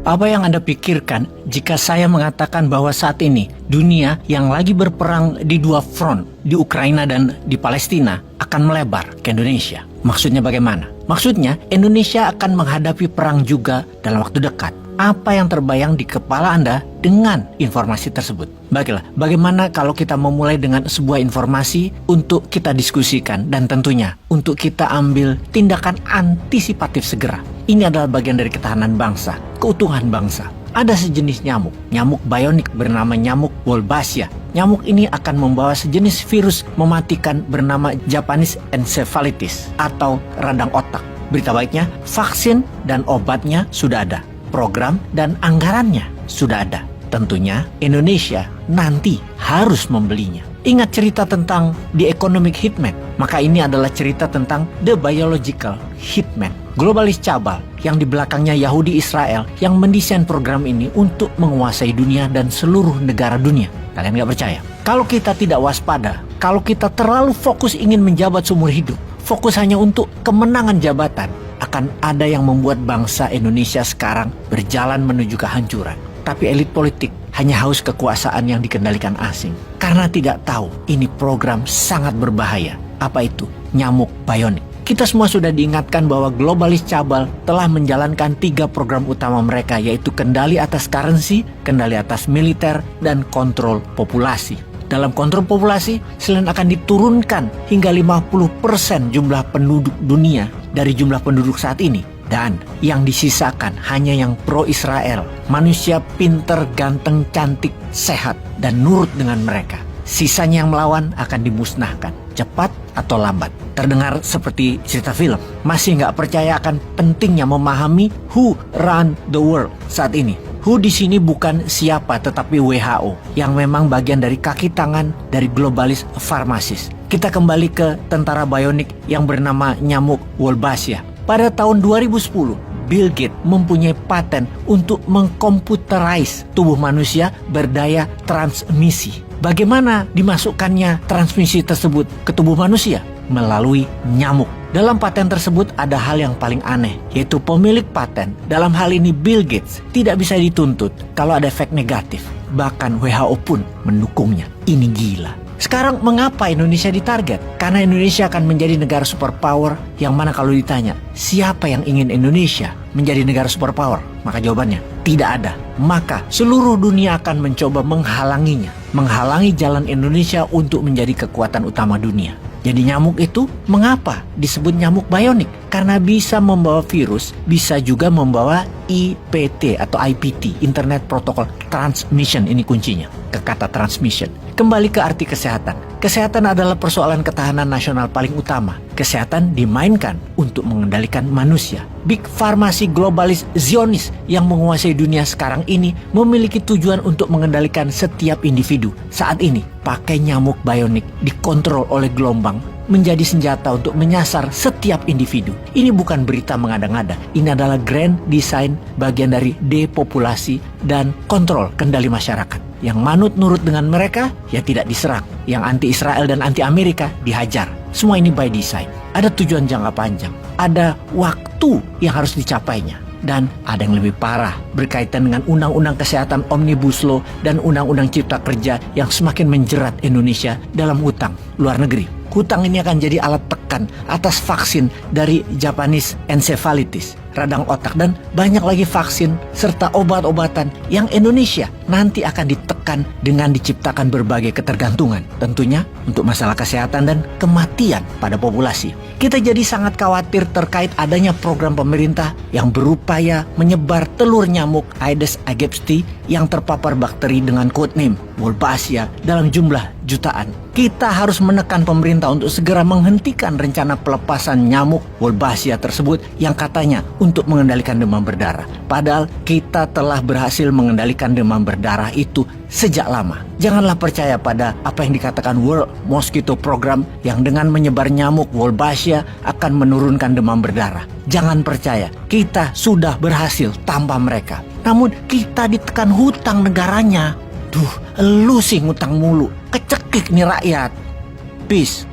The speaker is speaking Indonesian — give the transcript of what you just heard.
Apa yang Anda pikirkan jika saya mengatakan bahwa saat ini dunia yang lagi berperang di dua front, di Ukraina dan di Palestina, akan melebar ke Indonesia? Maksudnya bagaimana? Maksudnya Indonesia akan menghadapi perang juga dalam waktu dekat. Apa yang terbayang di kepala Anda dengan informasi tersebut? Baiklah, bagaimana kalau kita memulai dengan sebuah informasi untuk kita diskusikan dan tentunya untuk kita ambil tindakan antisipatif segera. Ini adalah bagian dari ketahanan bangsa, keutuhan bangsa. Ada sejenis nyamuk bionik bernama nyamuk Wolbachia. Nyamuk ini akan membawa sejenis virus mematikan bernama Japanese encephalitis atau radang otak. Berita baiknya, vaksin dan obatnya sudah ada. Program dan anggarannya sudah ada. Tentunya Indonesia nanti harus membelinya. Ingat cerita tentang The Economic Hitman? Maka ini adalah cerita tentang The Biological Hitman. Globalis cabal yang di belakangnya Yahudi Israel yang mendesain program ini untuk menguasai dunia dan seluruh negara dunia. Kalian gak percaya? Kalau kita tidak waspada, kalau kita terlalu fokus ingin menjabat seumur hidup, fokus hanya untuk kemenangan jabatan, akan ada yang membuat bangsa Indonesia sekarang berjalan menuju kehancuran. Tapi elit politik hanya haus kekuasaan yang dikendalikan asing. Karena tidak tahu ini program sangat berbahaya. Apa itu? Nyamuk bionik. Kita semua sudah diingatkan bahwa globalis cabal telah menjalankan 3 program utama mereka, yaitu kendali atas currency, kendali atas militer, dan kontrol populasi. Dalam kontrol populasi, selain akan diturunkan hingga 50% jumlah penduduk dunia dari jumlah penduduk saat ini. Dan yang disisakan hanya yang pro-Israel, manusia pinter, ganteng, cantik, sehat, dan nurut dengan mereka. Sisanya yang melawan akan dimusnahkan, cepat atau lambat. Terdengar seperti cerita film. Masih nggak percaya akan pentingnya memahami who run the world saat ini. WHO di sini bukan siapa tetapi WHO yang memang bagian dari kaki tangan dari globalis farmasis. Kita kembali ke tentara bionik yang bernama nyamuk Wolbachia. Pada tahun 2010, Bill Gates mempunyai paten untuk mengkomputerize tubuh manusia berdaya transmisi. Bagaimana dimasukkannya transmisi tersebut ke tubuh manusia? Melalui nyamuk. Dalam paten tersebut ada hal yang paling aneh, yaitu pemilik paten, dalam hal ini Bill Gates, tidak bisa dituntut kalau ada efek negatif. Bahkan WHO pun mendukungnya. Ini gila. Sekarang mengapa Indonesia ditarget? Karena Indonesia akan menjadi negara superpower yang mana kalau ditanya, siapa yang ingin Indonesia menjadi negara superpower? Maka jawabannya, tidak ada. Maka seluruh dunia akan mencoba menghalanginya. Menghalangi jalan Indonesia untuk menjadi kekuatan utama dunia. Jadi nyamuk itu mengapa disebut nyamuk bionik? Karena bisa membawa virus, bisa juga membawa IPT atau IPT, Internet Protocol Transmission, ini kuncinya, ke kata transmission. Kembali ke arti kesehatan. Kesehatan adalah persoalan ketahanan nasional paling utama. Kesehatan dimainkan untuk mengendalikan manusia. Big Farmasi globalis Zionis yang menguasai dunia sekarang ini memiliki tujuan untuk mengendalikan setiap individu. Saat ini, pakai nyamuk bionik dikontrol oleh gelombang menjadi senjata untuk menyasar setiap individu. Ini bukan berita mengada-ngada. Ini adalah grand design bagian dari depopulasi dan kontrol kendali masyarakat. Yang manut nurut dengan mereka, ya tidak diserang. Yang anti-Israel dan anti-Amerika dihajar. Semua ini by design. Ada tujuan jangka panjang. Ada waktu yang harus dicapainya. Dan ada yang lebih parah berkaitan dengan Undang-Undang Kesehatan Omnibus Law dan Undang-Undang Cipta Kerja yang semakin menjerat Indonesia dalam hutang luar negeri. Hutang ini akan jadi alat tekan atas vaksin dari Japanese encephalitis, radang otak, dan banyak lagi vaksin serta obat-obatan yang Indonesia nanti akan ditekan dengan diciptakan berbagai ketergantungan. Tentunya untuk masalah kesehatan dan kematian pada populasi. Kita jadi sangat khawatir terkait adanya program pemerintah yang berupaya menyebar telur nyamuk Aedes aegypti yang terpapar bakteri dengan codename Wolbachia dalam jumlah jutaan. Kita harus menekan pemerintah untuk segera menghentikan rencana pelepasan nyamuk Wolbachia tersebut yang katanya untuk mengendalikan demam berdarah. Padahal kita telah berhasil mengendalikan demam berdarah itu sejak lama. Janganlah percaya pada apa yang dikatakan World Mosquito Program yang dengan menyebar nyamuk Wolbachia akan menurunkan demam berdarah. Jangan percaya, kita sudah berhasil tanpa mereka. Namun kita ditekan hutang negaranya. Duh, lu sih ngutang mulu. Kecekik nih rakyat. Peace.